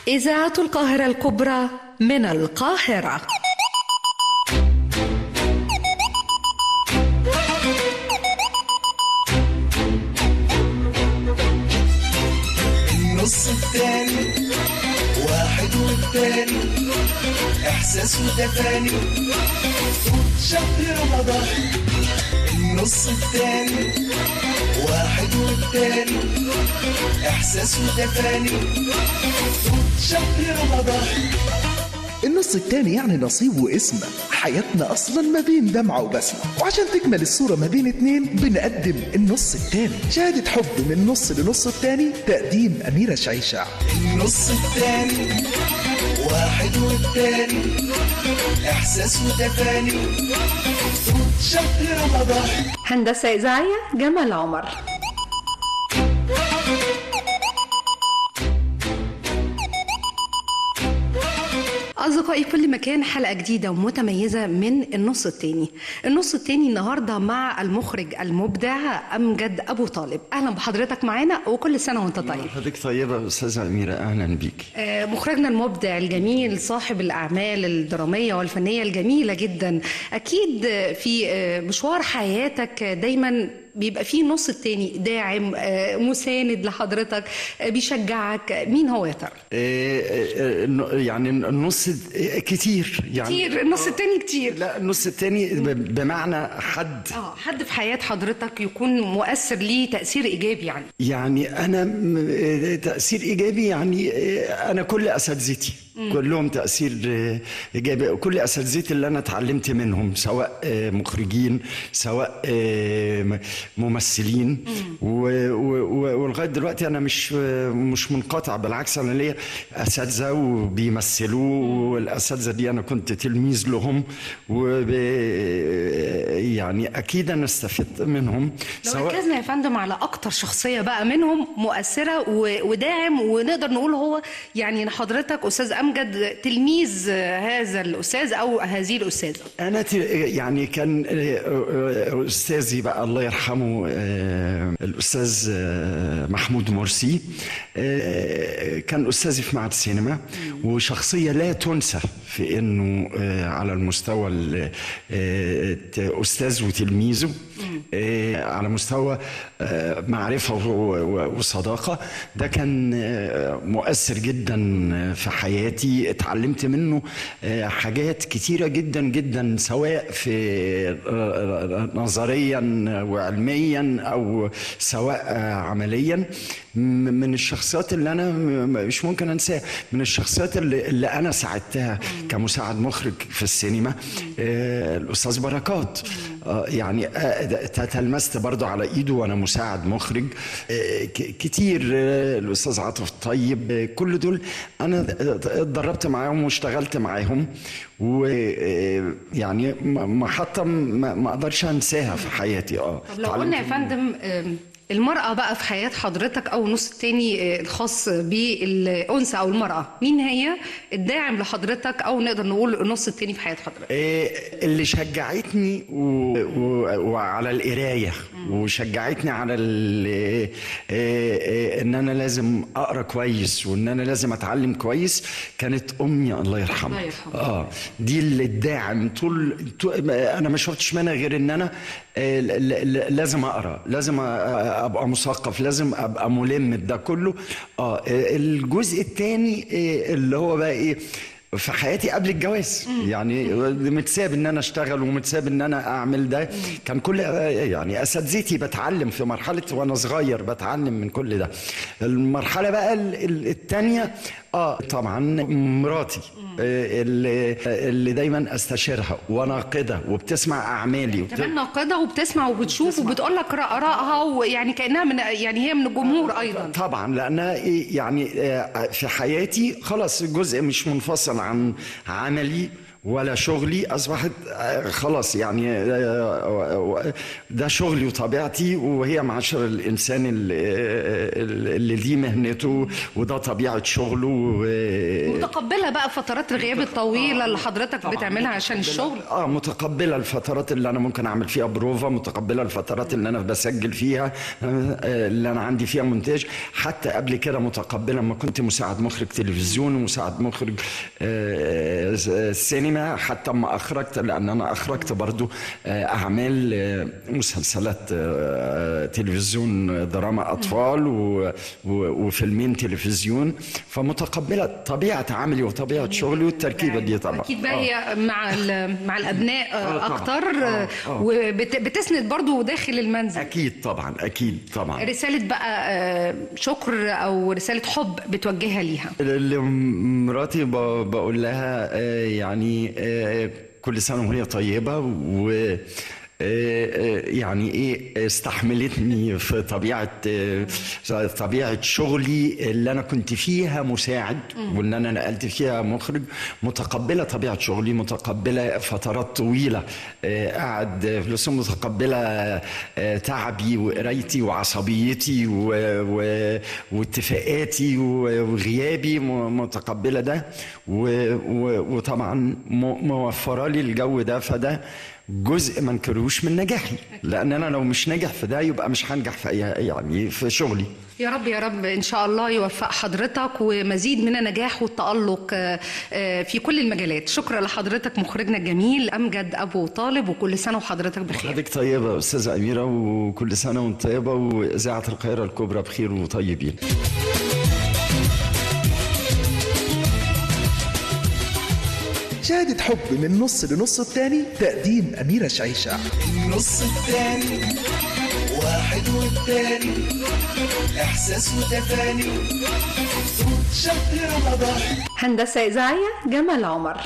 إذاعة القاهرة الكبرى من القاهرة. النص التاني واحد والتاني إحساس وتفاني شهر رمضان. النص التاني واحد والتاني إحساس وتفاني شهر رمضان. النص التاني يعني نصيب واسمه. حياتنا أصلا ما بين دمعة وبسمة، وعشان تكمل الصورة ما بين اتنين بنقدم النص التاني، شهادة حب من نص لنص التاني، تقديم أميرة شعيشع. النص التاني واحد والتاني إحساس وتفاني شهر رمضان. هندسة إذاعية جمال عمر. أصدقائي في كل مكان، حلقة جديدة ومتميزة من النص التاني. النص التاني النهاردة مع المخرج المبدع أمجد أبو طالب. أهلا بحضرتك معانا وكل سنة وانت طيب. حضرتك طيبة أستاذة أميرة، أهلا بيك. مخرجنا المبدع الجميل، صاحب الأعمال الدرامية والفنية الجميلة جدا. أكيد في مشوار حياتك دايما بيبقى فيه النص التاني داعم، مساند لحضرتك، بيشجعك. مين هو يا ترى؟ يعني النص كتير، يعني كتير. النص التاني كتير. لا، النص التاني بمعنى حد حد في حياة حضرتك يكون مؤثر ليه تأثير إيجابي. يعني أنا تأثير إيجابي، يعني أنا كل أساتذتي كلهم تأثير إيجابي. كل أساتذتي اللي أنا اتعلمت منهم، سواء مخرجين سواء ممثلين، ولغاية دلوقتي أنا مش منقطع، بالعكس أنا ليا أساتذة وبيمثلوا، والأساتذة دي أنا كنت تلميذ لهم، يعني أكيد أنا استفدت منهم. لو ركزنا يا فندم على أكتر شخصية بقى منهم مؤثرة وداعم، ونقدر نقول هو يعني حضرتك أستاذ أمجد تلميذ هذا الأستاذ أو هذه الأستاذة. أنا يعني كان أستاذي بقى الله يرحمه الأستاذ محمود مرسي، كان أستاذي في معهد السينما، وشخصية لا تنسى في إنه على المستوى أستاذ وتلميذه، على مستوى معرفة وصداقة. ده كان مؤثر جدا في حياتي، اتعلمت منه حاجات كتيرة جدا جدا، سواء في نظريا وعلميا أو سواء عمليا. من الشخصيات اللي أنا مش ممكن أنساها، من الشخصيات اللي أنا ساعدتها كمساعد مخرج في السينما، الأستاذ بركات. يعني تلمست برضو على إيده وأنا مساعد مخرج كتير. الأستاذ عاطف الطيب، كل دول أنا اتدربت معاهم واشتغلت معاهم، ويعني محطة ما أقدرش أنساها في حياتي. طب لو قلنا يا فندم المرأة بقى في حياة حضرتك، أو النص التاني الخاص بالأنثى أو المرأة، مين هي الداعم لحضرتك، أو نقدر نقول النص التاني في حياة حضرتك؟ اللي شجعتني وعلى القراية، وشجعتني على إن أنا لازم أقرأ كويس، وإن أنا لازم أتعلم كويس، كانت أمي الله يرحمها. دي اللي الداعم طول أنا ما شفتش منها غير إن أنا لازم أقرأ، لازم أبقى مثقف، لازم أبقى ملم بده كله. الجزء الثاني اللي هو بقى إيه في حياتي قبل الجواز، يعني متساب ان انا اشتغل ومتساب ان انا اعمل ده. كان كل يعني اساتذتي بتعلم في مرحله وانا صغير، بتعلم من كل ده. المرحله بقى الثانيه طبعا مراتي، اللي دايما استشيرها وناقدة وبتسمع اعمالي كمان ناقدة وبتسمع وبتشوف وبتقول لك ارائها، ويعني كانها من يعني هي من الجمهور ايضا. طبعا لانها يعني في حياتي خلاص جزء مش منفصل عن عملي ولا شغلي، أصبحت خلاص يعني ده شغلي وطبيعتي، وهي معاشر الإنسان اللي دي مهنته وده طبيعة شغله. متقبلة بقى فترات الغياب الطويلة اللي حضرتك بتعملها عشان الشغل؟ متقبلة الفترات اللي أنا ممكن أعمل فيها بروفا، متقبلة الفترات اللي أنا بسجل فيها، اللي أنا عندي فيها مونتاج. حتى قبل كده متقبلة لما كنت مساعد مخرج تلفزيون ومساعد مخرج السينما، حتى ما أخرجت، لأن أنا أخرجت برضو أعمال مسلسلات تلفزيون، دراما أطفال وفيلمين تلفزيون. فمتقبلة طبيعة عملي وطبيعة شغلي والتركيبة دي طبعا. أكيد بقى هي مع الأبناء أكتر، وبتسند برضو داخل المنزل. أكيد طبعا، أكيد طبعا. رسالة بقى شكر أو رسالة حب بتوجهها ليها؟ مراتي بقول لها يعني كل سنة وهي طيبة، و يعني ايه استحملتني في طبيعة شغلي اللي انا كنت فيها مساعد، وان انا نقلت فيها مخرج. متقبلة طبيعة شغلي، متقبلة فترات طويلة قاعد في متقبلة تعبي وقرايتي وعصبيتي واتفاقاتي وغيابي، متقبلة ده، وطبعا موفرة لي الجو ده. فده جزء ما انكروش من نجاحي، لان انا لو مش ناجح في ده يبقى مش هنجح في يعني في شغلي. يا رب يا رب ان شاء الله يوفق حضرتك ومزيد من النجاح والتألق في كل المجالات. شكرا لحضرتك مخرجنا الجميل امجد ابو طالب، وكل سنه وحضرتك بخير. حضرتك طيبه يا استاذه اميره، وكل سنه وانت طيبه، واذاعه القاهره الكبرى بخير وطيبين. شهادة حب من نص لنص التاني، تقديم أميرة شعيشة. النص التاني واحد والتاني إحساس وتفاني، صوت شهر رمضان. هندسة إذاعية جمال عمر.